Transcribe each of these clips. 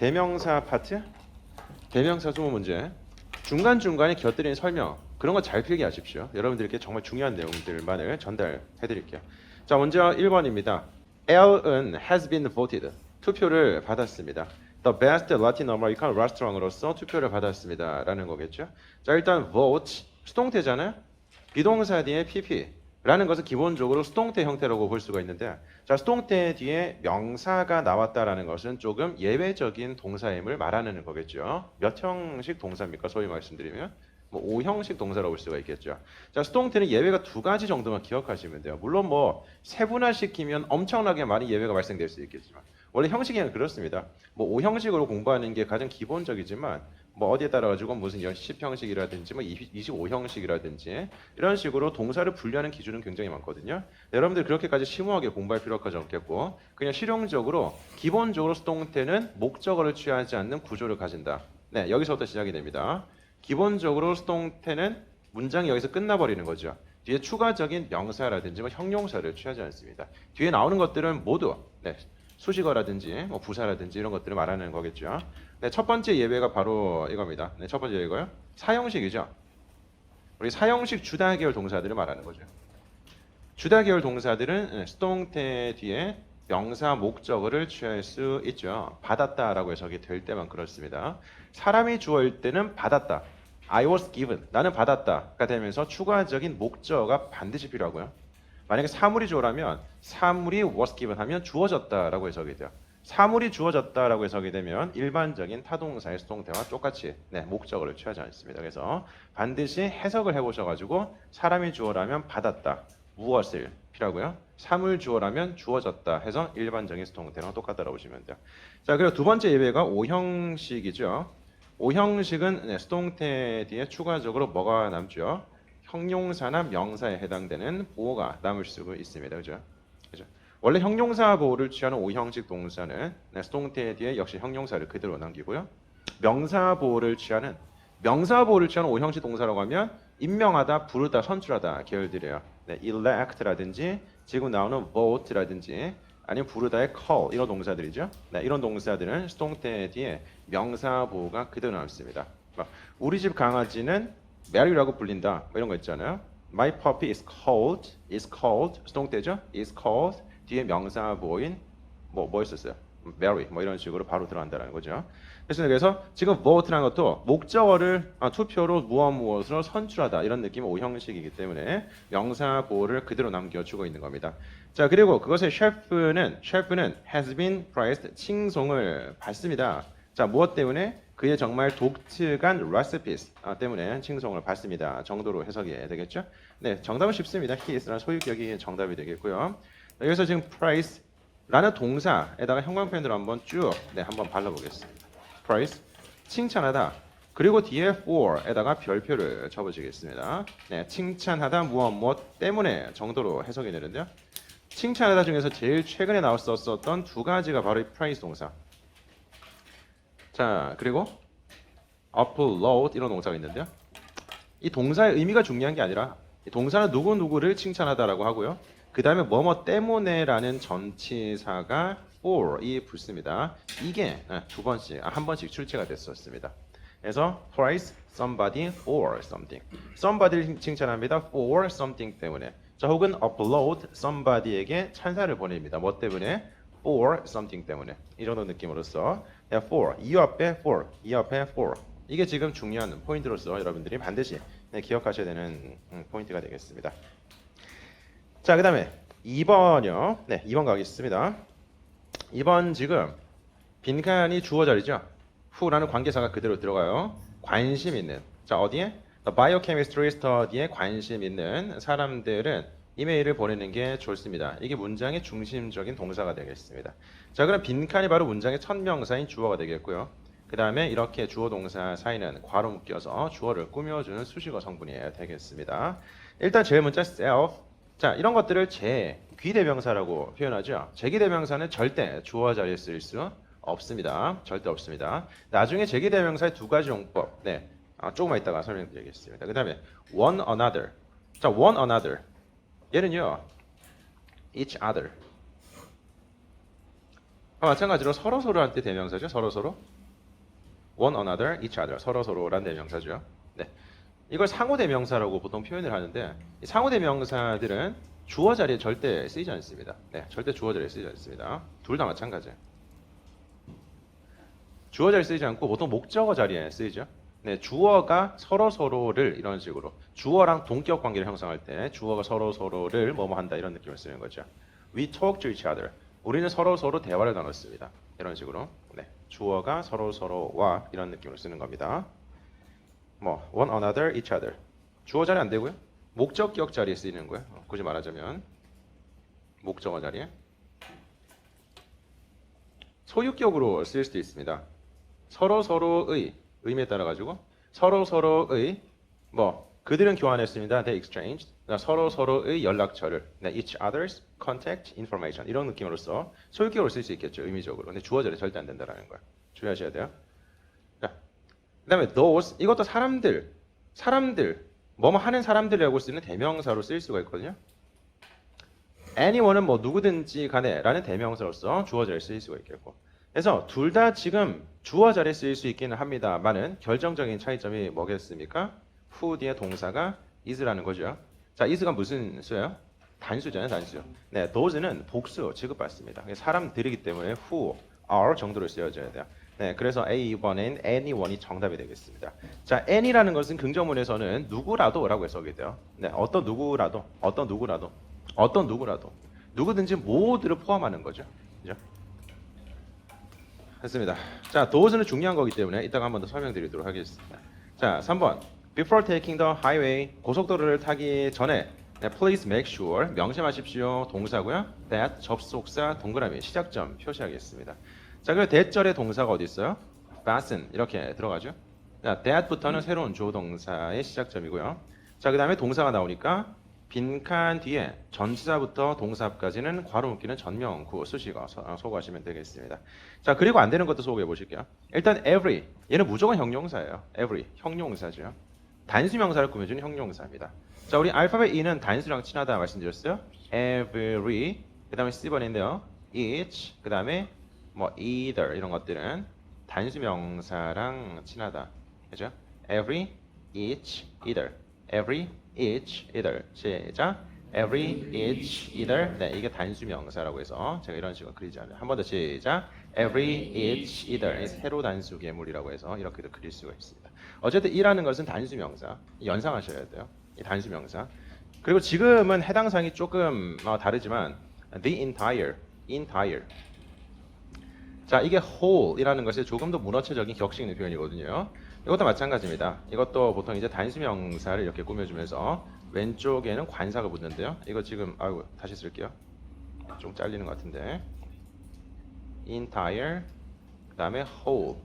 대명사 파트, 대명사 주어 문제, 중간중간에 곁들이는 설명 그런 거 잘 필기하십시오. 여러분들께 정말 중요한 내용들만을 전달해드릴게요. 자, 먼저 1번입니다. El은 has been voted. 투표를 받았습니다. The best Latin American restaurant으로서 투표를 받았습니다. 라는 거겠죠. 자, 일단 vote, 수동태잖아요. 비동사 뒤에 pp라는 것은 기본적으로 수동태 형태라고 볼 수가 있는데, 자, 수동태 뒤에 명사가 나왔다라는 것은 조금 예외적인 동사임을 말하는 거겠죠. 몇 형식 동사입니까? 소위 말씀드리면 뭐 5형식 동사라고 볼 수가 있겠죠. 자, 수동태는 예외가 두 가지 정도만 기억하시면 돼요. 물론 뭐 세분화시키면 엄청나게 많이 예외가 발생될 수 있겠지만 원래 형식이 그렇습니다. 뭐 5형식으로 공부하는 게 가장 기본적이지만 뭐 어디에 따라 가지고 무슨 10형식이라든지 뭐 25형식이라든지 이런 식으로 동사를 분류하는 기준은 굉장히 많거든요. 여러분들 그렇게까지 심오하게 공부할 필요까지 없겠고 그냥 실용적으로 기본적으로 수동태는 목적어를 취하지 않는 구조를 가진다. 네, 여기서부터 시작이 됩니다. 기본적으로 수동태는 문장이 여기서 끝나버리는 거죠. 뒤에 추가적인 명사라든지 뭐 형용사를 취하지 않습니다. 뒤에 나오는 것들은 모두 수식어라든지 뭐 부사라든지 이런 것들을 말하는 거겠죠. 네, 첫 번째 예외가 바로 이겁니다. 네, 첫 번째 예외가요. 사형식이죠. 우리 사형식 주다 계열 동사들을 말하는 거죠. 주다 계열 동사들은 수동태 뒤에 명사 목적어를 취할 수 있죠. 받았다라고 해석이 될 때만 그렇습니다. 사람이 주어일 때는 받았다. I was given. 나는 받았다가 되면서 추가적인 목적어가 반드시 필요하고요. 만약에 사물이 주어라면 사물이 was given 하면 주어졌다라고 해석이 돼요. 사물이 주어졌다라고 해석이 되면 일반적인 타동사의 수동태와 똑같이 목적어를 취하지 않습니다. 그래서 반드시 해석을 해보셔가지고 사람이 주어라면 받았다. 무엇을 필요하고요. 사물 주어라면 주어졌다 해서 일반적인 수동태랑 똑같다라고 보시면 돼요. 자, 그리고 두 번째 예외가 5형식이죠. 5형식은 수동태 뒤에 추가적으로 뭐가 남죠? 형용사나 명사에 해당되는 보호가 남을 수 있습니다. 그죠? 원래 형용사 보호를 취하는 5형식 동사는 수동태 뒤에 역시 형용사를 그대로 남기고요. 명사 보호를 취하는 5형식 동사라고 하면 임명하다, 부르다, 선출하다 계열들이에요. elect라든지 지금 나오는 vote라든지 아니면 부르다의 call 이런 동사들이죠. 이런 동사들은 수동태 뒤에 명사 보호가 그대로 남습니다. 우리 집 강아지는 Mary라고 불린다. 이런 거 있잖아요. My puppy is called 수동태죠. is called 뒤에 명사 보호인 뭐 있었어요? Mary 이런 식으로 바로 들어간다는 거죠. 그래서 지금 vote라는 것도 목적어를 투표로 무엇으로 선출하다 이런 느낌의 5형식이기 때문에 명사 보호를 그대로 남겨주고 있는 겁니다. 자, 그리고 그것의 셰프는 has been praised 칭송을 받습니다. 자, 무엇 때문에? 그의 정말 독특한 recipes 때문에 칭송을 받습니다. 정도로 해석이 되겠죠? 네, 정답은 쉽습니다. he is라는 소유격이 정답이 되겠고요. 여기서 지금 prais라는 동사에다가 형광펜으로 한번 쭉 한번 발라보겠습니다. praise, 칭찬하다. 그리고 뒤에 for에다가 별표를 쳐보시겠습니다. 네, 칭찬하다 무엇 때문에 정도로 해석이 되는데요. 칭찬하다 중에서 제일 최근에 나왔었던 두 가지가 바로 이 praise 동사. 자, 그리고 upload 이런 동사가 있는데요. 이 동사의 의미가 중요한 게 아니라 이 동사는 누구누구를 칭찬하다라고 하고요. 그 다음에 뭐뭐 때문에라는 전치사가 for이 붙습니다. 이게 한 번씩 출제가 됐었습니다. 그래서 praise somebody for something. somebody를 칭찬합니다. for something 때문에. 자, 혹은 upload somebody에게 찬사를 보냅니다. 뭐 때문에? for something 때문에. 이 정도 느낌으로써 for, 이 앞에 for, 이 앞에 for. 이게 지금 중요한 포인트로서 여러분들이 반드시 기억하셔야 되는 포인트가 되겠습니다. 자, 그 다음에 2번이요. 2번 가겠습니다. 2번 지금 빈칸이 주어 자리죠. who라는 관계사가 그대로 들어가요. 관심 있는. 자, 어디에? Biochemistry Study에 관심 있는 사람들은 이메일을 보내는 게 좋습니다. 이게 문장의 중심적인 동사가 되겠습니다. 자, 그럼 빈칸이 바로 문장의 첫 명사인 주어가 되겠고요. 그 다음에 이렇게 주어 동사 사이는 괄호 묶여서 주어를 꾸며주는 수식어 성분이 되겠습니다. 일단 제일 먼저 self. 자, 이런 것들을 제귀대명사라고 표현하죠. 제귀대명사는 절대 주어 자리에 쓸 수 없습니다. 절대 없습니다. 나중에 제귀대명사의 두 가지 용법. 조금만 이따가 설명드리겠습니다. 그 다음에 one another. 자, one another. 얘는요, each other. 마찬가지로 서로서로한테 대명사죠. 서로서로. one another, each other. 서로서로란 대명사죠. 네. 이걸 상호 대명사라고 보통 표현을 하는데 이 상호 대명사들은 주어 자리에 절대 쓰이지 않습니다. 네, 절대 주어 자리에 쓰이지 않습니다. 둘 다 마찬가지예요. 주어 자리에 쓰이지 않고 보통 목적어 자리에 쓰이죠. 네, 주어가 서로서로를 이런 식으로 주어랑 동격 관계를 형성할 때 주어가 서로서로를 뭐뭐 한다 이런 느낌을 쓰는 거죠. We talk to each other. 우리는 서로서로 대화를 나눴습니다. 이런 식으로. 네, 주어가 서로서로와 이런 느낌으로 쓰는 겁니다. 뭐 one another, each other. 주어 자리 안 되고요. 목적격 자리에 쓰이는 거예요. 굳이 말하자면 목적어 자리에 소유격으로 쓰일 수도 있습니다. 서로서로의 의미에 따라 가지고 서로서로의 뭐 그들은 교환했습니다. They exchanged. 서로서로의 연락처를 each other's contact information 이런 느낌으로써 소유격으로 쓸 수 있겠죠. 의미적으로. 근데 주어 자리 절대 안 된다라는 거예요. 주의하셔야 돼요. 자, 그다음에 those 이것도 사람들 뭐뭐 하는 사람들이라고 쓰는 대명사로 쓰일 수가 있거든요. anyone은 뭐 누구든지 간에라는 대명사로서 주어 자리에 쓰일 수가 있겠고. 그래서 둘 다 지금 주어 자리에 쓰일 수 있기는 합니다만은 결정적인 차이점이 뭐겠습니까? who 뒤에 동사가 is라는 거죠. 자, is가 무슨 수예요? 단수잖아요, 단수. 네, those는 복수 취급받습니다. 사람들이기 때문에 who, are 정도로 쓰여져야 돼요. 네, 그래서 A번엔 anyone이 정답이 되겠습니다. 자, any라는 것은 긍정문에서는 누구라도라고 해석이 돼요. 네, 어떤 누구라도, 누구든지 모두를 포함하는 거죠. 그죠? 했습니다. 자, those는 중요한 거기 때문에 이따가 한 번 더 설명드리도록 하겠습니다. 자, 3번. Before taking the highway, 고속도로를 타기 전에 please make sure, 명심하십시오. 동사고요. that, 접속사, 동그라미, 시작점 표시하겠습니다. 자, 그리고 that절의 동사가 어디 있어요? fasten, 이렇게 들어가죠. 자, that부터는 새로운 주어 동사의 시작점이고요. 자, 그 다음에 동사가 나오니까 빈칸 뒤에 전치사부터 동사까지는 괄호 묶기는 전명구 수식어 소거하시면 되겠습니다. 자, 그리고 안 되는 것도 소개해 보실게요. 일단 every, 얘는 무조건 형용사예요. every, 형용사죠. 단수명사를 꾸며주는 형용사입니다. 자, 우리 알파벳 E는 단수랑 친하다 말씀드렸어요. every, 그 다음에 C번인데요. each, 그 다음에 뭐 either 이런 것들은 단수명사랑 친하다. 그죠? every, each, either. every, each, either. 시작. every, each, either. 네, 이게 단수명사라고 해서 제가 이런 식으로 그리지 않아요. 한 번 더 시작. every, each, either. 세로 단수 계물이라고 해서 이렇게도 그릴 수가 있습니다. 어쨌든 이라는 것은 단수명사. 연상하셔야 돼요. 이 단수명사. 그리고 지금은 해당 사항이 조금 다르지만 the entire. 자, 이게 whole이라는 것이 조금 더 문어체적인 격식 있는 표현이거든요. 이것도 마찬가지입니다. 이것도 보통 이제 단수명사를 이렇게 꾸며주면서 왼쪽에는 관사가 붙는데요. 이거 지금 다시 쓸게요. 좀 잘리는 것 같은데. entire, 그 다음에 whole.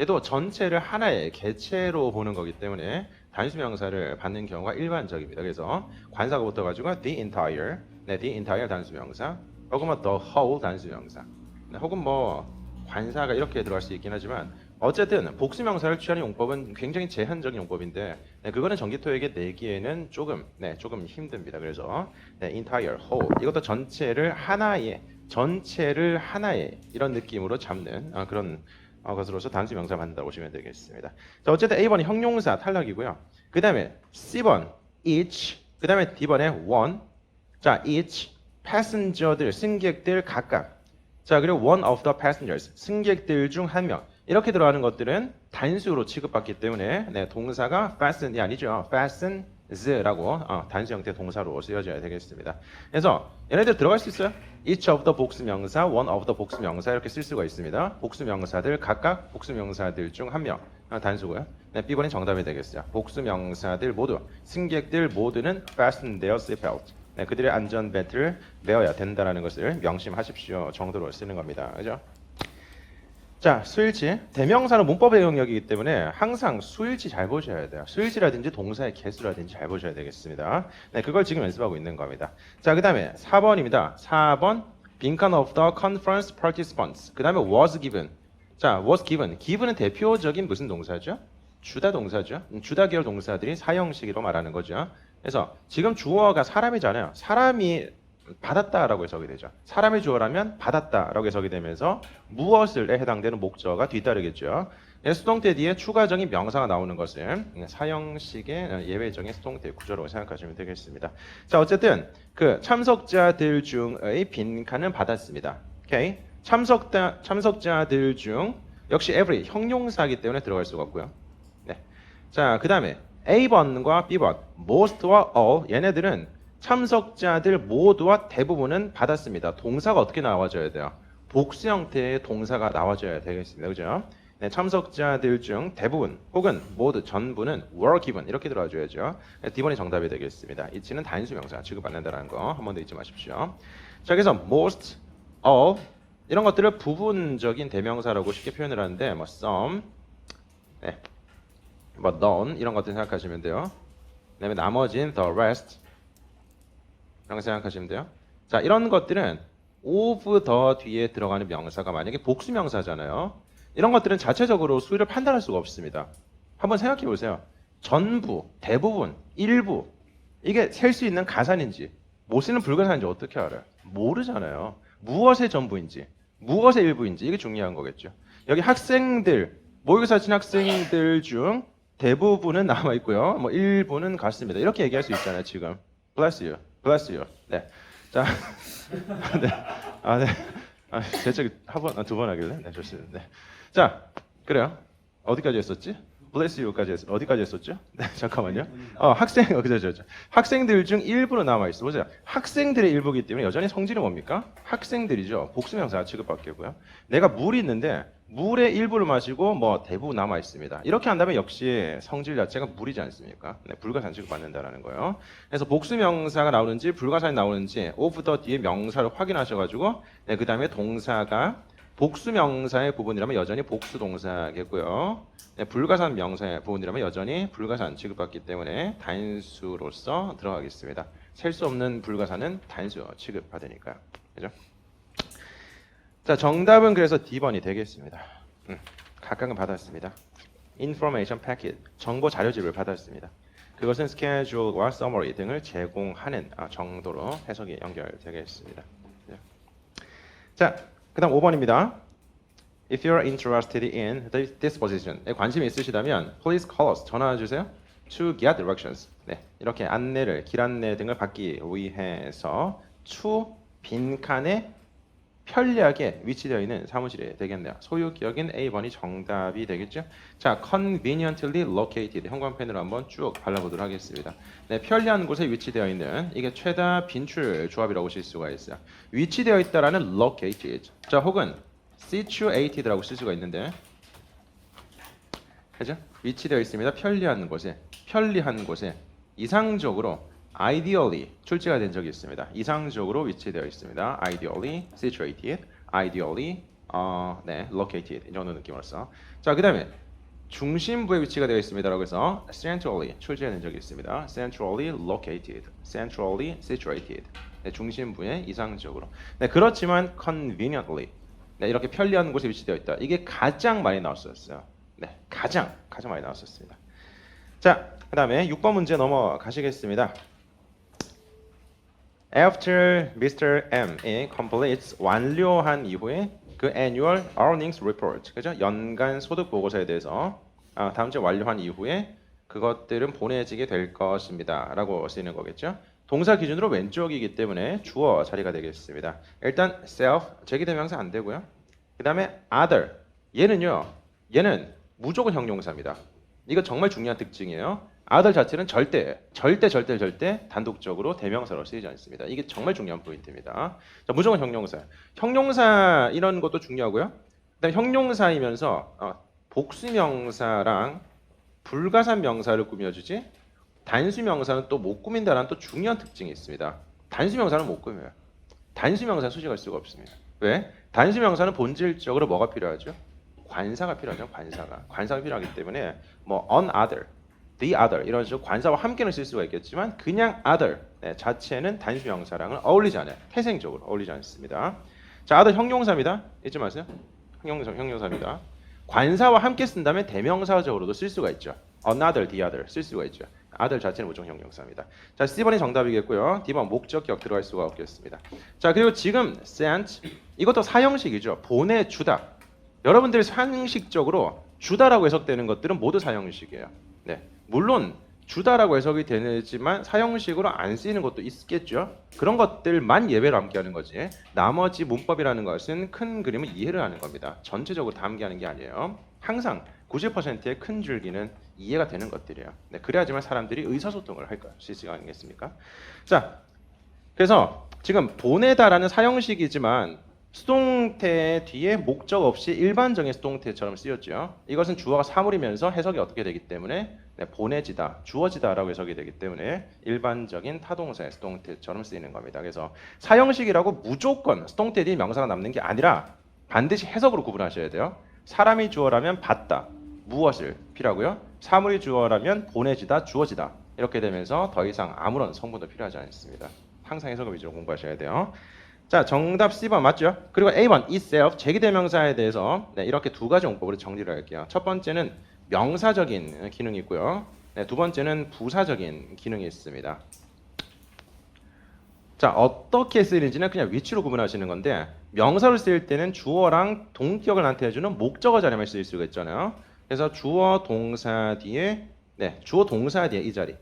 얘도 전체를 하나의 개체로 보는 거기 때문에 단수명사를 받는 경우가 일반적입니다. 그래서 관사가 붙어가지고 the entire, 네, the entire 단수명사, 혹은 뭐 the whole 단수명사, 네, 혹은 뭐 관사가 이렇게 들어갈 수 있긴 하지만 어쨌든 복수명사를 취하는 용법은 굉장히 제한적인 용법인데 네, 그거는 전기토에게 내기에는 조금 힘듭니다. 그래서 네, entire, whole 이것도 전체를 하나의 이런 느낌으로 잡는 그런 것으로서 단수명사 만든다고 보시면 되겠습니다. 자, 어쨌든 A번이 형용사 탈락이고요. 그 다음에 C번 each, 그 다음에 D번에 one. 자, each passenger들 승객들 각각. 자, 그리고 one of the passengers 승객들 중 한 명. 이렇게 들어가는 것들은 단수로 취급받기 때문에 네, 동사가 fasten이 아니죠. fastens라고 단수 형태 동사로 쓰여져야 되겠습니다. 그래서 얘네들 들어갈 수 있어요. each of the 복수명사, one of the 복수명사 이렇게 쓸 수가 있습니다. 복수명사들 각각 복수명사들 중 한 명 단수고요. 네, B번이 정답이 되겠어요. 복수명사들 모두 승객들 모두는 fasten their seatbelt. 네, 그들의 안전벨트를 매어야 된다는 것을 명심하십시오 정도로 쓰는 겁니다. 그죠? 자, 수일치. 대명사는 문법의 영역이기 때문에 항상 수일치 잘 보셔야 돼요. 수일치라든지 동사의 개수라든지 잘 보셔야 되겠습니다. 네, 그걸 지금 연습하고 있는 겁니다. 자, 그 다음에 4번입니다. 4번 빈칸 of the conference participants. 그 다음에 was given. 자, was given. given은 대표적인 무슨 동사죠? 주다 동사죠. 주다 계열 동사들이 사형식으로 말하는 거죠. 그래서 지금 주어가 사람이잖아요. 사람이 받았다라고 해석이 되죠. 사람의 주어라면 받았다라고 해석이 되면서 무엇을에 해당되는 목적어가 뒤따르겠죠. 수동태 뒤에 추가적인 명사가 나오는 것을 사형식의 예외적인 수동태 구조라고 생각하시면 되겠습니다. 자, 어쨌든 그 참석자들 중의 빈칸은 받았습니다. 오케이. 참석자들 중 역시 every 형용사이기 때문에 들어갈 수가 없고요. 네. 자, 그다음에 A번과 B번, most와 all 얘네들은 참석자들 모두와 대부분은 받았습니다. 동사가 어떻게 나와줘야 돼요? 복수 형태의 동사가 나와줘야 되겠습니다. 그죠? 네, 참석자들 중 대부분 혹은 모두 전부는 were given 이렇게 들어와줘야죠. 네, D번이 정답이 되겠습니다. 이치는 단수 명사 취급받는다는 거 한 번 더 잊지 마십시오. 자, 그래서 most, all 이런 것들을 부분적인 대명사라고 쉽게 표현을 하는데 뭐 some, 네, 뭐 none 이런 것들 생각하시면 돼요. 그다음에 나머지는 the rest 이런 거 생각하시면 돼요. 자, 이런 것들은 of the 뒤에 들어가는 명사가 만약에 복수 명사잖아요. 이런 것들은 자체적으로 수위를 판단할 수가 없습니다. 한번 생각해 보세요. 전부, 대부분, 일부 이게 셀 수 있는 가산인지 못 쓰는 불가산인지 어떻게 알아요? 모르잖아요. 무엇의 전부인지 무엇의 일부인지 이게 중요한 거겠죠. 여기 학생들, 모의고사 친 학생들 중 대부분은 남아 있고요. 뭐 일부는 갔습니다. 이렇게 얘기할 수 있잖아요. 지금 bless you, bless you. 네, 자, 네, 네, 대책 두 번 하길래 네 좋습니다. 네. 자, 그래요. 어디까지 했었지? bless you까지 했어. 어디까지 했었죠? 네, 잠깐만요. 그죠. 학생들 중 일부는 남아 있어. 보세요. 학생들의 일부이기 때문에 여전히 성질은 뭡니까? 학생들이죠. 복수명사 취급받겠고요. 내가 물이 있는데 물의 일부를 마시고 뭐 대부분 남아 있습니다. 이렇게 한다면 역시 성질 자체가 물이지 않습니까? 네, 불가산 취급받는다라는 거예요. 그래서 복수명사가 나오는지 불가산이 나오는지 of the 뒤에 명사를 확인하셔가지고 네, 그 다음에 동사가 복수명사의 부분이라면 여전히 복수동사겠고요. 네, 불가산 명사의 부분이라면 여전히 불가산 취급받기 때문에 단수로서 들어가겠습니다. 셀 수 없는 불가산은 단수 취급받으니까요. 그죠? 자, 정답은 그래서 D번이 되겠습니다. 각각은 받았습니다. Information packet, 정보 자료집을 받았습니다. 그것은 schedule와 summary 등을 제공하는 정도로 해석이 연결되겠습니다. 자, 그 다음 5번입니다. If you're interested in this position에 관심이 있으시다면 please call us, 전화 주세요. To get directions. 네, 이렇게 안내를, 길 안내 등을 받기 위해서 to 빈칸에 편리하게 위치되어 있는 사무실이 되겠네요. 소유 기억인 A번이 정답이 되겠죠. 자, conveniently located 형광펜으로 한번 쭉 발라보도록 하겠습니다. 네, 편리한 곳에 위치되어 있는 이게 최다 빈출 조합이라고 볼 수가 있어요. 위치되어 있다라는 located. 자, 혹은 situated라고 쓸 수가 있는데, 그죠? 위치되어 있습니다. 편리한 곳에 이상적으로 ideally 출제가 된 적이 있습니다. 이상적으로 위치되어 있습니다. ideally situated, ideally 네, located 이 정도 느낌으로써. 자, 그다음에 중심부에 위치가 되어 있습니다라고 해서 centrally 출제된 적이 있습니다. centrally located, centrally situated. 네, 중심부에 이상적으로. 네, 그렇지만 conveniently 네, 이렇게 편리한 곳에 위치되어 있다. 이게 가장 많이 나왔었어요. 네, 가장 많이 나왔었습니다. 자, 그다음에 6번 문제 넘어가시겠습니다. After Mr. M이 completes 완료한 이후에 그 annual earnings report, 그죠? 연간 소득 보고서에 대해서 다음 주에 완료한 이후에 그것들은 보내지게 될 것입니다라고 쓰이는 거겠죠? 동사 기준으로 왼쪽이기 때문에 주어 자리가 되겠습니다. 일단 self 제기대명사 안 되고요. 그다음에 other 얘는 무조건 형용사입니다. 이거 정말 중요한 특징이에요. other 자체는 절대 단독적으로 대명사로 쓰이지 않습니다. 이게 정말 중요한 포인트입니다. 자, 무조건 형용사. 형용사 이런 것도 중요하고요. 그다음에 형용사이면서 복수명사랑 불가산 명사를 꾸며주지 단수명사는 또 못 꾸민다는 또 중요한 특징이 있습니다. 단수명사는 못 꾸며요. 단수명사는 수식할 수가 없습니다. 왜? 단수명사는 본질적으로 뭐가 필요하죠? 관사가 필요하죠. 관사가 필요하기 때문에 뭐 on other, the other 이런 식으로 관사와 함께는 쓸 수가 있겠지만 그냥 other 자체는 단수명사랑은 어울리지 않아요. 태생적으로 어울리지 않습니다. 자, other 형용사입니다. 잊지 마세요. 형용사입니다. 관사와 함께 쓴다면 대명사적으로도 쓸 수가 있죠. another, the other 쓸 수가 있죠. other 자체는 무조건 형용사입니다. 자, C번이 정답이겠고요. D번 목적격 들어갈 수가 없겠습니다. 자, 그리고 지금 sent 이것도 사형식이죠. 보내주다. 여러분들이 상식적으로 주다라고 해석되는 것들은 모두 사형식이에요. 네, 물론 주다라고 해석이 되지만 사형식으로 안 쓰이는 것도 있겠죠. 그런 것들만 예외로 암기하는 거지. 나머지 문법이라는 것은 큰 그림을 이해를 하는 겁니다. 전체적으로 다 암기하는 게 아니에요. 항상 90%의 큰 줄기는 이해가 되는 것들이에요. 네, 그래야지만 사람들이 의사소통을 할 수 있지 않겠습니까? 자, 그래서 지금 보내다라는 사형식이지만 수동태 뒤에 목적 없이 일반적인 수동태처럼 쓰였죠. 이것은 주어가 사물이면서 해석이 어떻게 되기 때문에 네, 보내지다, 주어지다라고 해석이 되기 때문에 일반적인 타동사의 수동태처럼 쓰이는 겁니다. 그래서 사형식이라고 무조건 수동태 뒤에 명사가 남는 게 아니라 반드시 해석으로 구분하셔야 돼요. 사람이 주어라면 받다, 무엇을 필요하고요. 사물이 주어라면 보내지다, 주어지다 이렇게 되면서 더 이상 아무런 성분도 필요하지 않습니다. 항상 해석을 위주로 공부하셔야 돼요. 자, 정답 C번 맞죠? 그리고 A번 itself 제기대명사에 대해서 네, 이렇게 두 가지 용법으로 정리를 할게요. 첫 번째는 명사적인 기능이 있고요. 네, 두 번째는 부사적인 기능이 있습니다. 자, 어떻게 쓰이는지는 그냥 위치로 구분하시는 건데 명사를 쓰일 때는 주어랑 동격을 나타내주는 목적어 자리만 쓰일 수가 있잖아요. 그래서 주어 동사 뒤에 주어 동사 뒤에 이 자리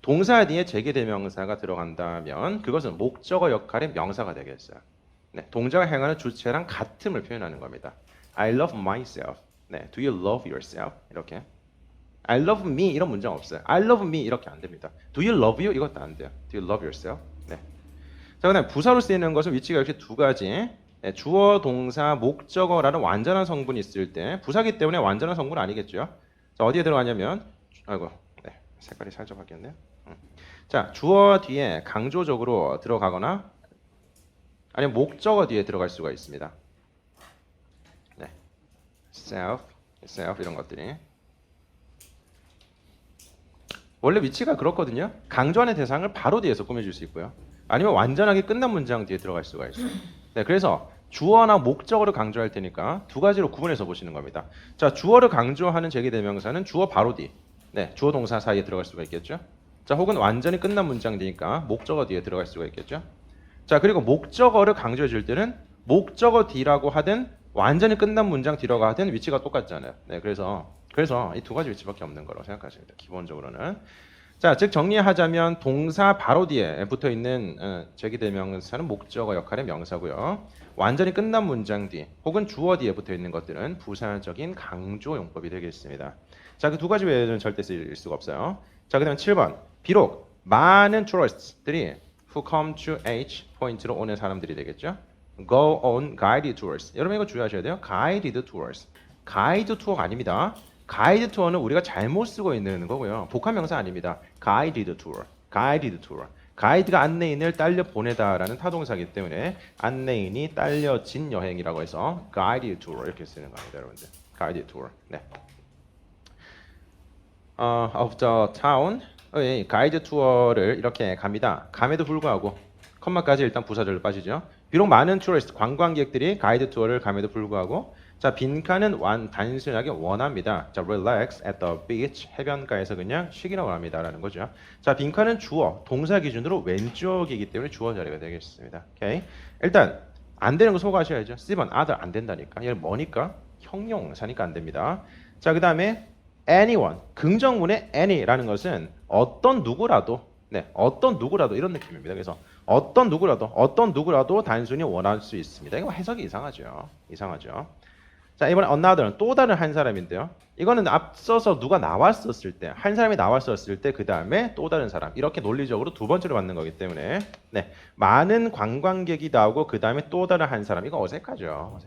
동사 뒤에 제기대명사가 들어간다면 그것은 목적어 역할의 명사가 되겠어요. 네, 동작을 행하는 주체랑 같음을 표현하는 겁니다. I love myself. 네, do you love yourself? 이렇게. I love me 이런 문장 없어요. I love me 이렇게 안 됩니다. Do you love you? 이것도 안 돼요. Do you love yourself? 네. 자, 그다음 부사로 쓰이는 것은 위치가 이렇게 두 가지. 네, 주어, 동사, 목적어라는 완전한 성분이 있을 때 부사기 때문에 완전한 성분은 아니겠죠. 자, 어디에 들어가냐면 아이고, 네, 색깔이 살짝 바뀌었네요. 자, 주어 뒤에 강조적으로 들어가거나 아니면 목적어 뒤에 들어갈 수가 있습니다. 네, self 이런 것들이 원래 위치가 그렇거든요. 강조하는 대상을 바로 뒤에서 꾸며줄 수 있고요. 아니면 완전하게 끝난 문장 뒤에 들어갈 수가 있어요. 네, 그래서 주어나 목적어를 강조할 테니까 두 가지로 구분해서 보시는 겁니다. 자, 주어를 강조하는 제기대명사는 주어 바로 뒤, 네, 주어 동사 사이에 들어갈 수가 있겠죠. 자, 혹은 완전히 끝난 문장 뒤니까 목적어 뒤에 들어갈 수가 있겠죠. 자, 그리고 목적어를 강조해 줄 때는 목적어 뒤라고 하든 완전히 끝난 문장 뒤라고 하든 위치가 똑같잖아요. 네, 그래서 이 두 가지 위치밖에 없는 거라고 생각하시면 돼요. 기본적으로는. 자, 즉 정리하자면 동사 바로 뒤에 붙어 있는 제기대명사는 목적어 역할의 명사고요. 완전히 끝난 문장 뒤 혹은 주어 뒤에 붙어 있는 것들은 부사적인 강조 용법이 되겠습니다. 자, 그 두 가지 외에는 절대 쓰일 수가 없어요. 자, 그다음 7번. 비록 많은 tourist들이 who come to H 포인트로 오는 사람들이 되겠죠. Go on guided tours. 여러분 이거 주의하셔야 돼요. guided tours. 가이드 투어가 아닙니다. 가이드 투어는 우리가 잘못 쓰고 있는 거고요. 복합명사 아닙니다. guided tour. guided tour. 가이드가 안내인을 딸려 보내다라는 타동사이기 때문에 안내인이 딸려진 여행이라고 해서 guided tour 이렇게 쓰는 겁니다, 여러분들. guided tour. 네. of the town의 가이드 투어를 이렇게 갑니다. 감에도 불구하고 컴마까지 일단 부사절로 빠지죠. 비록 많은 투어리스트 관광객들이 가이드 투어를 감에도 불구하고 자, 빈칸은 단순하게 원합니다. 자, relax at the beach 해변가에서 그냥 쉬기나 원합니다라는 거죠. 자, 빈칸은 주어 동사 기준으로 왼쪽이기 때문에 주어 자리가 되겠습니다. 오케이. 일단 안 되는 거 소거하셔야죠. C번 other 안 된다니까. 얘는 뭐니까? 형용사니까 안 됩니다. 자, 그다음에 anyone 긍정문의 any라는 것은 어떤 누구라도 어떤 누구라도 이런 느낌입니다. 그래서 어떤 누구라도 단순히 원할 수 있습니다. 이거 해석이 이상하죠. 자, 이번에 another는 또 다른 한 사람인데요. 이거는 앞서서 누가 나왔었을 때, 한 사람이 나왔었을 때 그 다음에 또 다른 사람 이렇게 논리적으로 두 번째로 받는 거기 때문에 많은 관광객이 나오고 그 다음에 또 다른 한 사람 이거 어색하죠.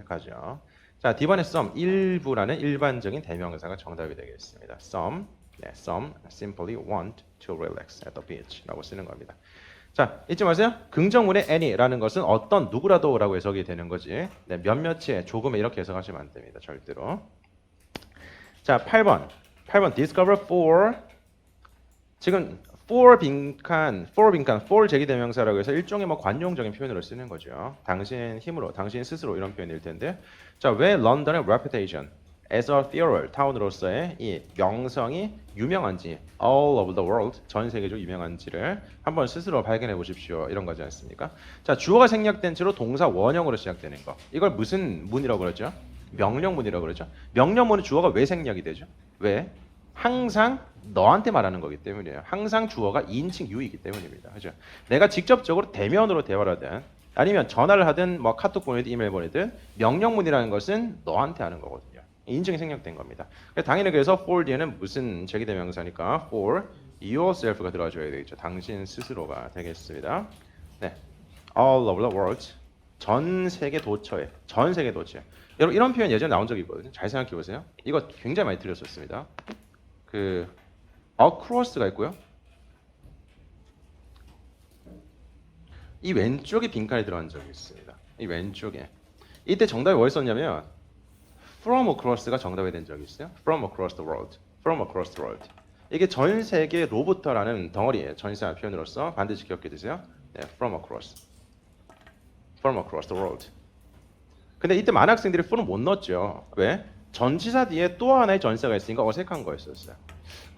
자, D번의 some 일부라는 일반적인 대명사가 정답이 되겠습니다. some simply want to relax at the beach 라고 쓰는 겁니다. 자, 잊지 마세요. 긍정문의 any라는 것은 어떤 누구라도라고 해석이 되는 거지. 몇몇의 조금의 이렇게 해석하시면 안 됩니다. 절대로. 자, 8번 discover for 지금 for 빈칸 for 제기대명사라고 해서 일종의 뭐 관용적인 표현으로 쓰는 거죠. 당신 힘으로, 당신 스스로 이런 표현일 텐데. 자, 왜 런던의 reputation as a theater, 타운으로서의 이 명성이 유명한지 all over the world, 전 세계적으로 유명한지를 한번 스스로 발견해 보십시오. 이런 거지 않습니까? 자, 주어가 생략된 채로 동사 원형으로 시작되는 거. 이걸 무슨 문이라고 그러죠? 명령문이라고 그러죠. 명령문은 주어가 왜 생략이 되죠? 왜? 항상 너한테 말하는 거기 때문이에요. 항상 주어가 2인칭 유이기 때문입니다. 그죠? 내가 직접적으로 대면으로 대화를 하든 아니면 전화를 하든 뭐 카톡 보내든 이메일 보내든 명령문이라는 것은 너한테 하는 거거든요. 인칭이 생략된 겁니다. 당연히 그래서 for 뒤에는 무슨 제기대명사니까 for yourself가 들어줘야 되겠죠. 당신 스스로가 되겠습니다. 네, all over the world, 전 세계 도처에, 전 세계 도처에. 여러분 이런 표현 예전에 나온 적이 있거든요. 잘 생각해 보세요. 이거 굉장히 많이 들렸었습니다. 그 across가 있고요. 이 왼쪽에 빈칸이 들어간 적이 있습니다. 이 왼쪽에. 이때 정답이 뭘 썼냐면 from across가 정답이 된 적이 있어요. from across the world. from across the world. 이게 전 세계로부터라는 덩어리의 전치사 표현으로서 반드시 기억해 두세요. 네, from across. from across the world. 근데 이때 많은 학생들이 from을 못 넣었죠. 왜? 전치사 뒤에 또 하나의 전치사가 있으니까 어색한 거였었어요.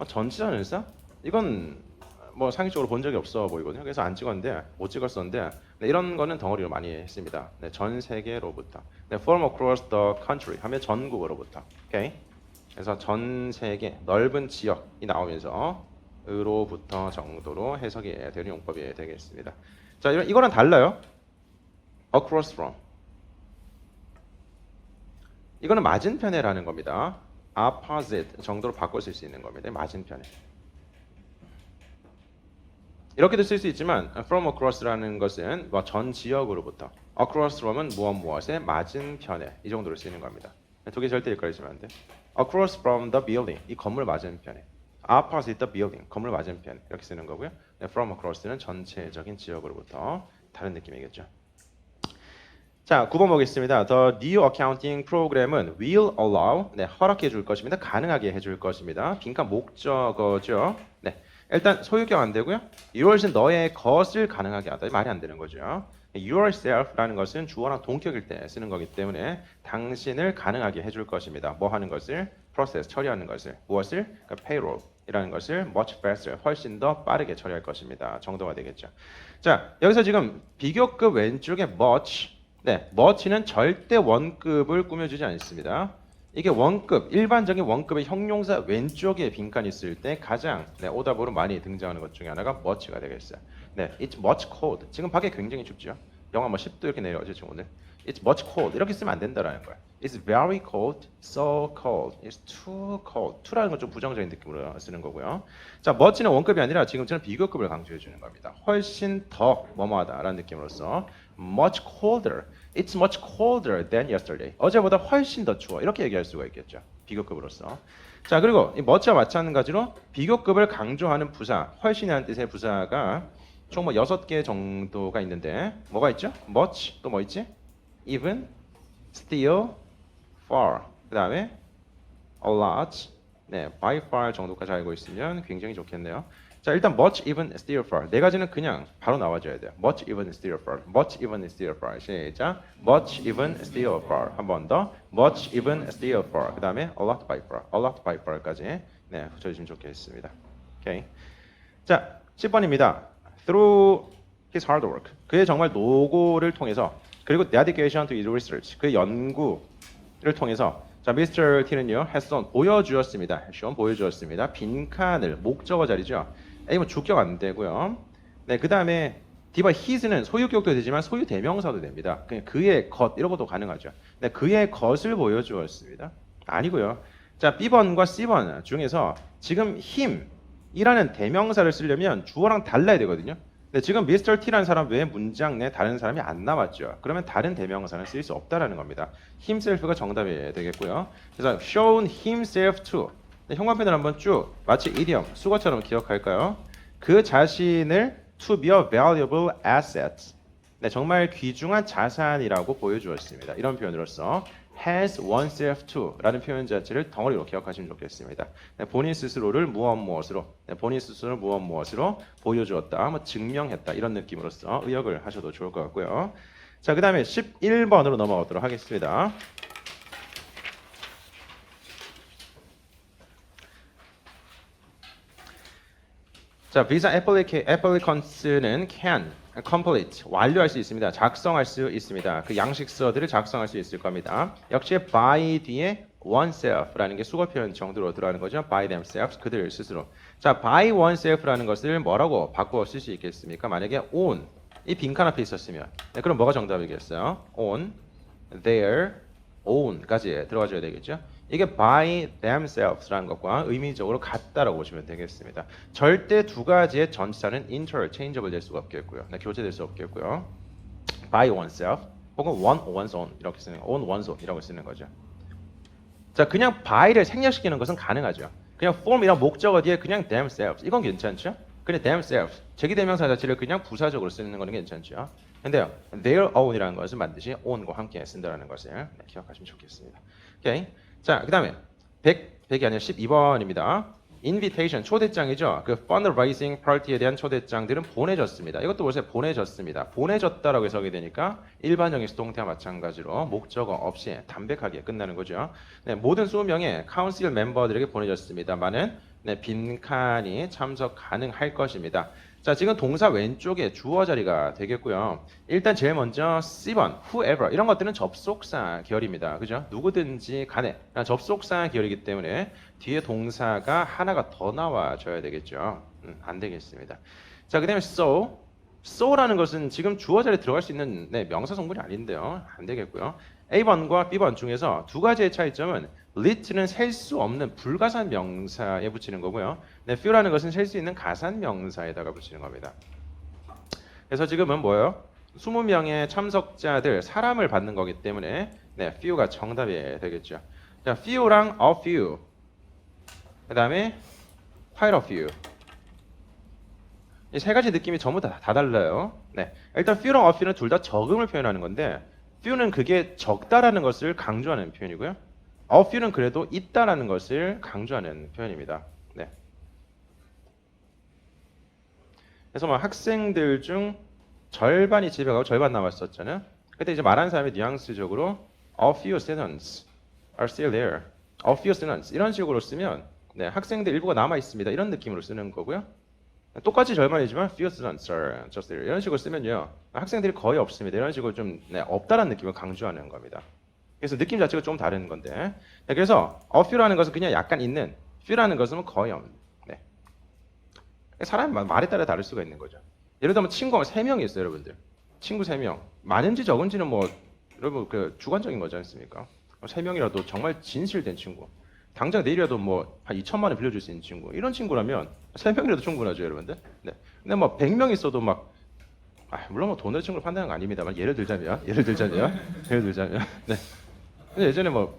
전치사 전치사? 이건 뭐 상식적으로 본 적이 없어 보이거든요. 그래서 안 찍었는데 못 찍었었는데 네, 이런 거는 덩어리로 많이 했습니다. 네, 전 세계로부터. 네, from across the country 하면 전국으로부터. 오케이. 그래서 전 세계 넓은 지역이 나오면서 으로부터 정도로 해석이 되는 용법이 되겠습니다. 자, 이거랑 달라요. across from. 이거는 맞은편에라는 겁니다. opposite 정도로 바꿔 쓸 수 있는 겁니다. 맞은편에. 이렇게도 쓸 수 있지만 from across라는 것은 뭐 전 지역으로부터 across from은 무엇의 맞은편에 이 정도로 쓰이는 겁니다. 두 개 절대 헷갈리시면 안 돼. across from the building 이 건물 맞은편에 opposite the building 건물 맞은편 이렇게 쓰는 거고요. from across는 전체적인 지역으로부터 다른 느낌이겠죠. 자, 9번 보겠습니다. The new accounting program은 will allow 허락해 줄 것입니다. 가능하게 해줄 것입니다. 빈칸 목적어죠. 네. 일단 소유격 안 되고요. Yours은 너의 것을 가능하게 하다. 말이 안 되는 거죠. Yourself라는 것은 주어나 동격일 때 쓰는 거기 때문에 당신을 가능하게 해줄 것입니다. 뭐 하는 것을? process, 처리하는 것을. 무엇을? 그러니까 payroll이라는 것을 much faster, 훨씬 더 빠르게 처리할 것입니다. 정도가 되겠죠. 자, 여기서 지금 비교급 왼쪽에 much, 네, much는 절대 원급을 꾸며주지 않습니다. 이게 원급, 일반적인 원급의 형용사 왼쪽에 빈칸이 있을 때 가장 오답으로 많이 등장하는 것 중에 하나가 much가 되겠어요. 네, it's much cold. 지금 밖에 굉장히 춥죠. 영하 뭐 10도 이렇게 내려오죠 지금 오늘. It's much cold. 이렇게 쓰면 안 된다라는 거야. It's very cold, so cold. It's too cold. to라는 건 좀 부정적인 느낌으로 쓰는 거고요. 자, much는 원급이 아니라 지금처럼 비교급을 강조해 주는 겁니다. 훨씬 더 뭐뭐하다라는 느낌으로서 much colder. It's much colder than yesterday. 어제보다 훨씬 더 추워. 이렇게 얘기할 수가 있겠죠. 비교급으로서. 자, 그리고 이 much와 마찬가지로 비교급을 강조하는 부사, 훨씬이라는 뜻의 부사가 총 뭐 6개 정도가 있는데 뭐가 있죠? much, 또 뭐 있지? even, still, far. 그 다음에 a lot, 네, by far 정도까지 알고 있으면 굉장히 좋겠네요. 자, 일단 much, even, still far. 네 가지는 그냥 바로 나와줘야 돼요. much, even, still far. much, even, still far. 시작. much, even, still far. 한 번 더. much, even, still far. 그 다음에 a lot by far. a lot by far까지 네, 붙여주시면 좋겠습니다. 오케이. 자, 10번입니다. Through his hard work. 그의 정말 노고를 통해서 그리고 dedication to his research. 그의 연구를 통해서 자, Mr. T는요, has shown 보여주었습니다. has shown 보여주었습니다. 빈칸을 목적어 자리죠. A면 주격 안 되고요. 네, 그 다음에 D와 his는 소유격도 되지만 소유 대명사도 됩니다. 그냥 그의 것 이런 것도 가능하죠. 네, 그의 것을 보여주었습니다. 아니고요. 자, B번과 C번 중에서 지금 힘이라는 대명사를 쓰려면 주어랑 달라야 되거든요. 근데 지금 Mr. T라는 사람 외에 문장 내 다른 사람이 안 남았죠. 그러면 다른 대명사는 쓸 수 없다라는 겁니다. himself가 정답이 되겠고요. 그래서 shown himself to 형광펜을 한번 쭉 마치 idiom 수거처럼 기억할까요? 그 자신을 to be a valuable asset. 네, 정말 귀중한 자산이라고 보여주었습니다. 이런 표현으로서 has oneself to라는 표현 자체를 덩어리로 기억하시면 좋겠습니다. 네, 본인 스스로를 무엇으로 보여주었다, 뭐 증명했다 이런 느낌으로서 의역을 하셔도 좋을 것 같고요. 자, 그 다음에 11번으로 넘어가도록 하겠습니다. 자, 비자 applicants는 can complete 완료할 수 있습니다. 작성할 수 있습니다. 그 양식서들을 작성할 수 있을 겁니다. 역시 by 뒤에 oneself라는 게 수거 표현 정도로 들어가는 거죠. by themselves 그들 스스로. 자, by oneself라는 것을 뭐라고 바꿔 쓸 수 있겠습니까? 만약에 on 이 빈칸 앞에 있었으면 네, 그럼 뭐가 정답이겠어요? on their own까지 들어가줘야 되겠죠. 이게 by themselves라는 것과 의미적으로 같다라고 보시면 되겠습니다. 절대 두 가지의 전치사는 interchangeable 될 수가 없겠고요. 네, 교체될 수 없겠고요. by oneself 혹은 one one's own 이렇게 쓰는 on one's own 이라고 쓰는 거죠. 자, 그냥 by를 생략시키는 것은 가능하죠. 그냥 form이랑 목적어 뒤에 그냥 themselves 이건 괜찮죠? 근데 themselves 제기대명사 자체를 그냥 부사적으로 쓰는 거는 괜찮죠. 근데요, their own이라는 것은 반드시 own과 함께 쓴다는 것을 네, 기억하시면 좋겠습니다. 오케이. 자, 그 다음에 100이 아니라 12번입니다. invitation, 초대장이죠. 그 fundraising party에 대한 초대장들은 보내졌습니다. 이것도 보세요. 보내졌습니다. 보내졌다라고 해석이 되니까 일반형의 수동태와 마찬가지로 목적어 없이 담백하게 끝나는 거죠. 네, 모든 20명의 카운슬 멤버들에게 보내졌습니다만은 네, 빈칸이 참석 가능할 것입니다. 자, 지금 동사 왼쪽에 주어 자리가 되겠고요. 일단 제일 먼저 C번, whoever 이런 것들은 접속사 계열입니다. 그죠? 누구든지 간에 접속사 계열이기 때문에 뒤에 동사가 하나가 더 나와줘야 되겠죠. 안 되겠습니다. 자, 그다음에 so라는 것은 지금 주어 자리에 들어갈 수 있는 네, 명사 성분이 아닌데요. 안 되겠고요. A번과 B번 중에서 두 가지의 차이점은 lit는 셀 수 없는 불가산 명사에 붙이는 거고요. 네, few라는 것은 셀 수 있는 가산 명사에다가 붙이는 겁니다. 그래서 지금은 뭐예요? 20명의 참석자들 사람을 받는 거기 때문에 네, few가 정답이 되겠죠. 자, few랑 a few 그 다음에 quite a few 이 세 가지 느낌이 전부 다 달라요. 네, 일단 few랑 a few는 둘 다 적음을 표현하는 건데 few는 그게 적다라는 것을 강조하는 표현이고요. a few는 그래도 있다라는 것을 강조하는 표현입니다. 네. 그래서 뭐 학생들 중 절반이 집에 가고 절반 남았었잖아요. 그때 이제 말하는 사람이 뉘앙스적으로 a few students are still there. a few students 이런 식으로 쓰면 네, 학생들 일부가 남아 있습니다. 이런 느낌으로 쓰는 거고요. 똑같이 절반이지만 few students are just there 이런 식으로 쓰면요. 학생들이 거의 없습니다. 이런 식으로 좀 네, 없다라는 느낌을 강조하는 겁니다. 그래서 느낌 자체가 좀 다른 건데 네, 그래서 a few라는 것은 그냥 약간 있는 few라는 것은 거의 없는 네. 사람 말에 따라 다를 수가 있는 거죠. 예를 들면 친구가 3명이 있어요. 여러분들 친구 3명 많은지 적은지는 뭐 여러분 그 주관적인 거지 않습니까? 3명이라도 정말 진실된 친구 당장 내일이라도 뭐 한 2천만 원 빌려줄 수 있는 친구 이런 친구라면 3명이라도 충분하죠. 여러분들 네. 근데 뭐 100명 있어도 막 물론 뭐 돈으로 친구를 판단하는 거 아닙니다만 예를 들자면 네. 근데 예전에 뭐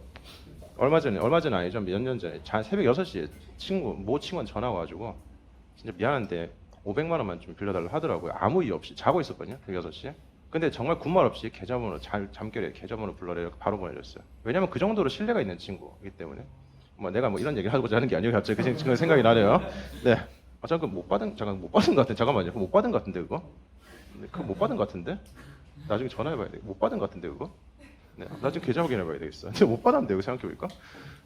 얼마 전에 아니죠. 몇 년 전에 새벽 6시에 모 친구한테 전화 와가지고 진짜 미안한데 500만 원만 좀 빌려달라고 하더라고요. 아무 이유 없이 자고 있었거든요. 6시에. 근데 정말 군말 없이 계좌번호 잠결에 계좌번호 불러라 이렇게 바로 보내줬어요. 왜냐면 그 정도로 신뢰가 있는 친구이기 때문에 뭐 내가 뭐 이런 얘기를 하고자 하는 게 아니고 갑자기 그 친구 생각이 나네요. 네. 잠깐 못 받은 것 같은데 잠깐만요. 못 받은 것 같은데 그거? 그거 못 받은 것 같은데? 나중에 전화해봐야 돼. 못 받은 것 같은데 그거? 네, 나중에 계좌 확인해봐야 되겠어. 근데 못 받았는데 이거 생각해보니까.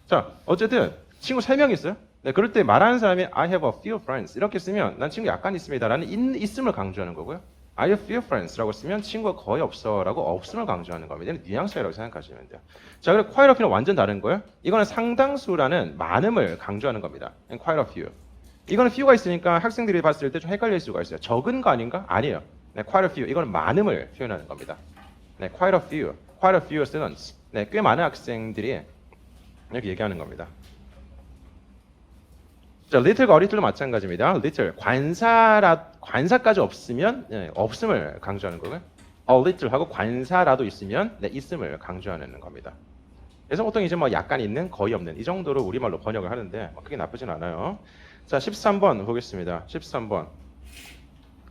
자, 어쨌든 친구 3명 있어요. 네, 그럴 때 말하는 사람이 I have a few friends 이렇게 쓰면 난 친구 약간 있습니다라는 있음을 강조하는 거고요. I have few friends라고 쓰면 친구가 거의 없어라고 없음을 강조하는 겁니다. 이는 뉘앙스라고 생각하시면 돼요. 자, 그리고 quite a few는 완전 다른 거예요. 이거는 상당수라는 많음을 강조하는 겁니다. quite a few. 이거는 few가 있으니까 학생들이 봤을 때 좀 헷갈릴 수가 있어요. 적은 거 아닌가? 아니에요. 네, quite a few. 이거는 많음을 표현하는 겁니다. 네, quite a few students. 네, 꽤 많은 학생들이 이렇게 얘기하는 겁니다. 자, little과 little도 마찬가지입니다. little 관사까지 없으면 네, 없음을 강조하는 거고요. a little 하고 관사라도 있으면 네, 있음을 강조하는 겁니다. 그래서 보통 이제 뭐 약간 있는, 거의 없는 이 정도로 우리말로 번역을 하는데 크게 나쁘진 않아요. 자, 13번 보겠습니다. 13번.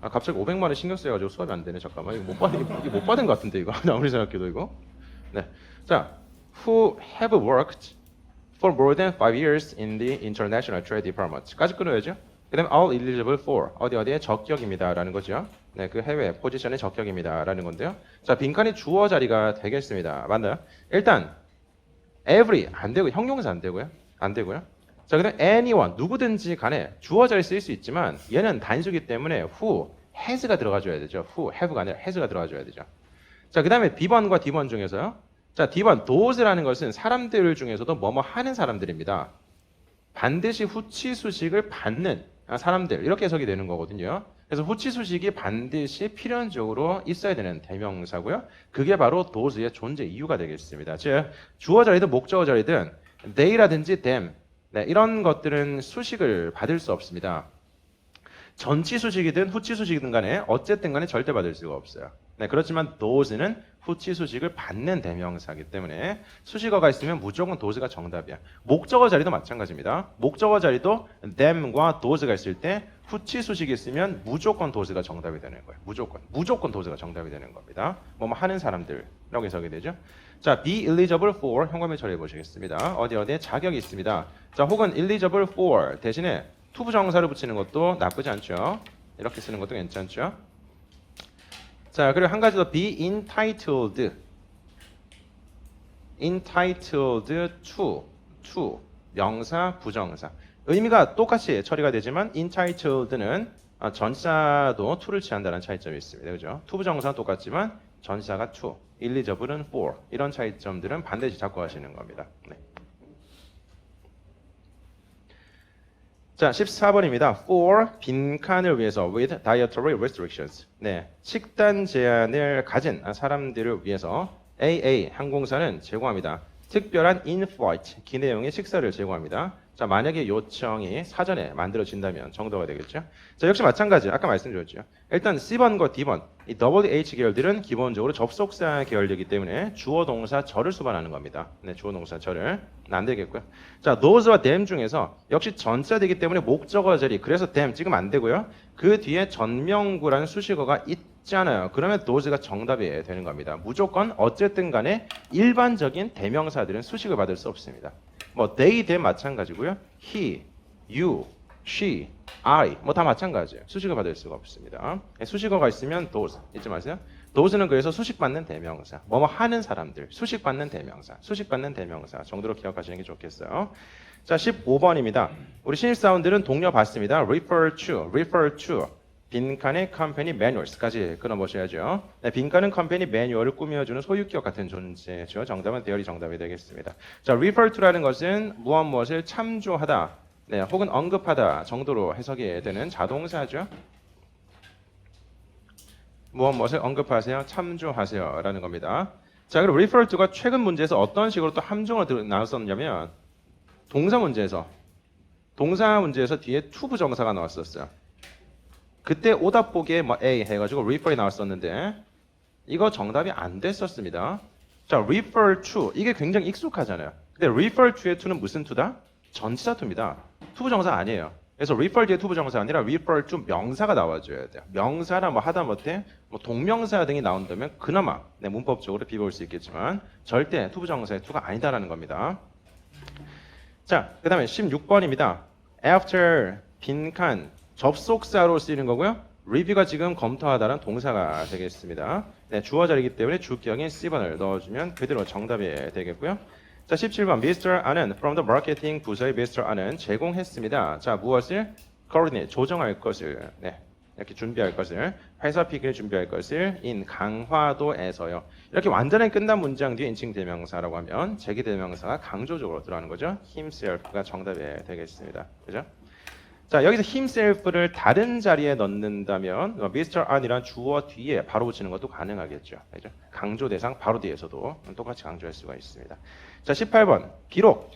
갑자기 500만 원 신경 써가지고 수업이 안 되네. 잠깐만. 이거 못 받은 것 같은데 이거. 아무리 생각해도 이거. 네. 자, who have worked for more than 5 years in the international trade department.까지 끊어야죠. 그다음에 all eligible for 어디에 적격입니다라는 거죠. 네, 그 해외 포지션의 적격입니다라는 건데요. 자, 빈칸이 주어 자리가 되겠습니다. 맞나요? 일단 every 안 되고 형용사 안 되고요. 자, 그다음 anyone 누구든지 간에 주어 자리 쓸 수 있지만 얘는 단수기 때문에 who has가 들어가줘야 되죠. who have가 아니라 has가 들어가줘야 되죠. 자, 그다음에 B번과 D번 중에서요. 자, D번 those라는 것은 사람들 중에서도 뭐뭐 하는 사람들입니다. 반드시 후치 수식을 받는 사람들 이렇게 해석이 되는 거거든요. 그래서 후치 수식이 반드시 필연적으로 있어야 되는 대명사고요. 그게 바로 those의 존재 이유가 되겠습니다. 즉 주어 자리든 목적어 자리든 they라든지 them 네, 이런 것들은 수식을 받을 수 없습니다. 전치 수식이든 후치 수식이든 간에 어쨌든 간에 절대 받을 수가 없어요. 네, 그렇지만 those는 후치 수식을 받는 대명사이기 때문에 수식어가 있으면 무조건 those가 정답이야. 목적어 자리도 마찬가지입니다. 목적어 자리도 them과 those가 있을 때 후치 수식이 있으면 무조건 those가 정답이 되는 거예요. 무조건 those가 정답이 되는 겁니다. 뭐뭐 하는 사람들이라고 해석이 되죠. 자, be eligible for 현관에 처리해 보시겠습니다. 어디에 자격이 있습니다. 자, 혹은 eligible for 대신에 투부정사를 붙이는 것도 나쁘지 않죠. 이렇게 쓰는 것도 괜찮죠. 자, 그리고 한 가지 더 be entitled to 명사 부정사 의미가 똑같이 처리가 되지만 entitled는 전치사도 to를 취한다는 차이점이 있습니다. 그죠? 투부정사는 똑같지만 전치사가 to, eligible은 for 이런 차이점들은 반드시 잡고 하시는 겁니다. 네. 자, 14번입니다. for 빈칸을 위해서 with dietary restrictions. 네, 식단 제한을 가진 사람들을 위해서 AA 항공사는 제공합니다. 특별한 in-flight 기내용의 식사를 제공합니다. 자, 만약에 요청이 사전에 만들어진다면 정도가 되겠죠. 자, 역시 마찬가지. 아까 말씀드렸죠. 일단 C번과 D번 이 WH 계열들은 기본적으로 접속사 계열이기 때문에 주어 동사 절을 수반하는 겁니다. 네, 주어 동사 절을 안 되겠고요. 자, those와 them 중에서 역시 전자되기 때문에 목적어 자리 그래서 them 찍으면 안 되고요. 그 뒤에 전명구라는 수식어가 있잖아요. 그러면 those가 정답이 되는 겁니다. 무조건 어쨌든 간에 일반적인 대명사들은 수식을 받을 수 없습니다. 뭐 they, them 마찬가지고요. he, you, she, I 뭐 다 마찬가지예요. 수식을 받을 수가 없습니다. 수식어가 있으면 those 잊지 마세요. those는 그래서 수식받는 대명사, 뭐뭐 하는 사람들, 수식받는 대명사, 수식받는 대명사 정도로 기억하시는 게 좋겠어요. 자, 15번입니다. 우리 신입사원들은 동료 받습니다. refer to 빈칸의 컴퍼니 매뉴얼스까지 끊어보셔야죠. 네, 빈칸은 컴퍼니 매뉴얼을 꾸며주는 소유격 같은 존재죠. 정답은 대열이 정답이 되겠습니다. 자, refer to라는 것은 무엇을 참조하다, 네, 혹은 언급하다 정도로 해석이 되는 자동사죠. 무엇을 언급하세요, 참조하세요라는 겁니다. 자, 그리고 refer to가 최근 문제에서 어떤 식으로 또 함정을 나왔었냐면 동사 문제에서 뒤에 to 부정사가 나왔었어요. 그때 오답 보기에 뭐 A 해가지고 refer이 나왔었는데 이거 정답이 안 됐었습니다. 자, refer to 이게 굉장히 익숙하잖아요. 근데 refer to의 to는 무슨 to다? 전치사 to입니다. to 부정사 아니에요. 그래서 refer 뒤에 to 부정사 아니라 refer to 명사가 나와줘야 돼요. 명사나 뭐 하다못해 뭐 동명사 등이 나온다면 그나마 네, 문법적으로 비벼올 수 있겠지만 절대 to 부정사의 to가 아니다라는 겁니다. 자, 그 다음에 16번입니다. after 빈칸 접속사로 쓰이는 거고요. review가 지금 검토하다라는 동사가 되겠습니다. 네, 주어 자리이기 때문에 주격인 C번을 넣어주면 그대로 정답이 되겠고요. 자, 17번 Mr. A는 from the marketing 부서의 Mr. A는 제공했습니다. 자, 무엇을? coordinate 조정할 것을 네, 이렇게 준비할 것을 회사 피크를 준비할 것을 in 강화도에서요. 이렇게 완전히 끝난 문장 뒤에 인칭 대명사라고 하면 제기 대명사가 강조적으로 들어가는 거죠. himself가 정답이 되겠습니다. 그죠? 자, 여기서 himself를 다른 자리에 넣는다면 Mr. An이란 주어 뒤에 바로 붙이는 것도 가능하겠죠. 그죠? 강조 대상 바로 뒤에서도 똑같이 강조할 수가 있습니다. 자, 18번 비록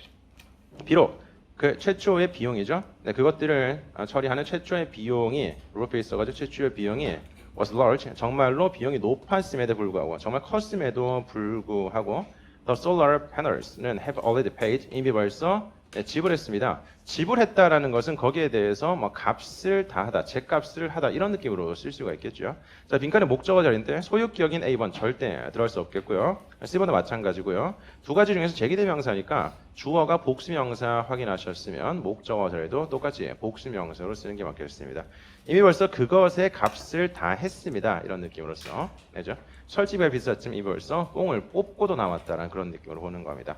그 최초의 비용이죠. 네, 그것들을 처리하는 최초의 비용이 루프에 있어가지고 최초의 비용이 was large 정말로 비용이 높았음에도 불구하고 정말 컸음에도 불구하고 the solar panels는 have already paid 이미 벌써 네, 지불했습니다. 지불했다라는 것은 거기에 대해서 뭐 값을 다 하다, 제값을 하다 이런 느낌으로 쓸 수가 있겠죠. 자, 빈칸의 목적어 자리인데 소유격인 A번 절대 들어갈 수 없겠고요. C번도 마찬가지고요. 두 가지 중에서 제기대명사니까 주어가 복수명사 확인하셨으면 목적어 자리도 똑같이 복수명사로 쓰는 게 맞겠습니다. 이미 벌써 그것의 값을 다 했습니다. 이런 느낌으로써 그죠? 설치별 비슷하지만 이미 벌써 뽕을 뽑고도 나왔다는 그런 느낌으로 보는 겁니다.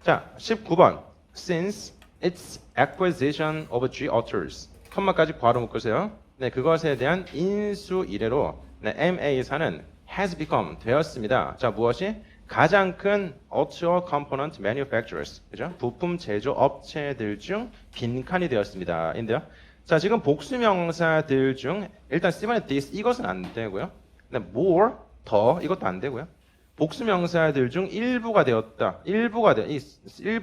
자, 19번. Since its acquisition of G authors. 컴마까지 괄호 묶으세요. 네, 그것에 대한 인수 이래로 네, MA사는 has become 되었습니다. 자, 무엇이? 가장 큰 auto component manufacturers, 그죠? 부품 제조 업체들 중 빈칸이 되었습니다. 인데요. 자, 지금 복수명사들 중 일단 Steven this 이것은 안 되고요. 네, more 더 이것도 안 되고요. 복수명사들 중 일부가 되었다. 일부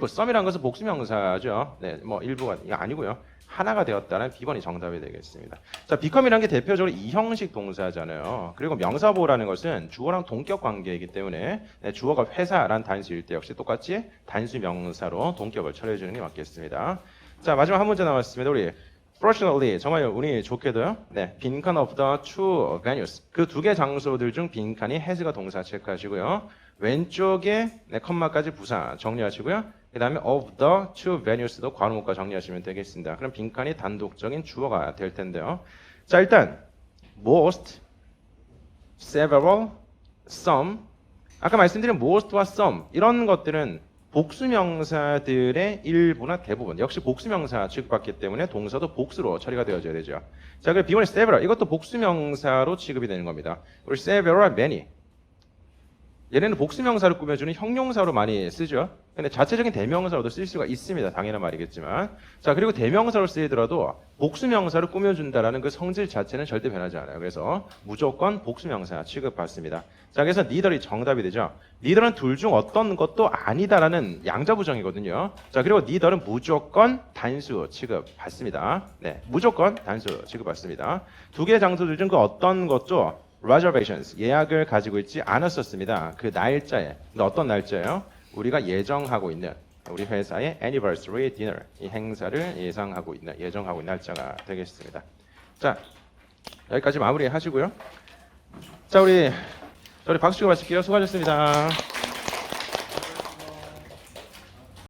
썸이라는 것은 복수명사죠. 네, 뭐 일부가 이거 아니고요. 하나가 되었다는 B번이 정답이 되겠습니다. 자, become이라는 게 대표적으로 이형식 동사잖아요. 그리고 명사보호라는 것은 주어랑 동격 관계이기 때문에 네, 주어가 회사란 단수일 때 역시 똑같이 단수 명사로 동격을 처리해 주는 게 맞겠습니다. 자, 마지막 한 문제 남았습니다. 우리 Fortunately, 정말 운이 좋게도요. 네, 빈칸 of the two venues. 그 두 개 장소들 중 빈칸이 has가 동사 체크하시고요. 왼쪽에 네, 컴마까지 부사 정리하시고요. 그 다음에 of the two venues도 괄호목과 정리하시면 되겠습니다. 그럼 빈칸이 단독적인 주어가 될 텐데요. 자, 일단 most, several, some. 아까 말씀드린 most와 some 이런 것들은 복수명사들의 일부나 대부분 역시 복수명사 취급받기 때문에 동사도 복수로 처리가 되어져야 되죠. 자, 그리고 B번의 several 이것도 복수명사로 취급이 되는 겁니다. 그리고 several, many 얘네는 복수명사를 꾸며주는 형용사로 많이 쓰죠. 근데 자체적인 대명사로도 쓸 수가 있습니다. 당연한 말이겠지만. 자, 그리고 대명사로 쓰이더라도 복수명사를 꾸며준다라는 그 성질 자체는 절대 변하지 않아요. 그래서 무조건 복수명사 취급받습니다. 자, 그래서 neither이 정답이 되죠. neither는 둘 중 어떤 것도 아니다라는 양자부정이거든요. 자, 그리고 neither는 무조건 단수 취급받습니다. 네, 무조건 단수 취급받습니다. 두 개의 장소들 중 그 어떤 것도 reservations, 예약을 가지고 있지 않았었습니다. 그 날짜에. 근데 어떤 날짜예요? 우리가 예정하고 있는 우리 회사의 anniversary dinner, 이 행사를 예정하고 있는 날짜가 되겠습니다. 자, 여기까지 마무리 하시고요. 자, 우리 박수 치고 마실게요. 수고하셨습니다.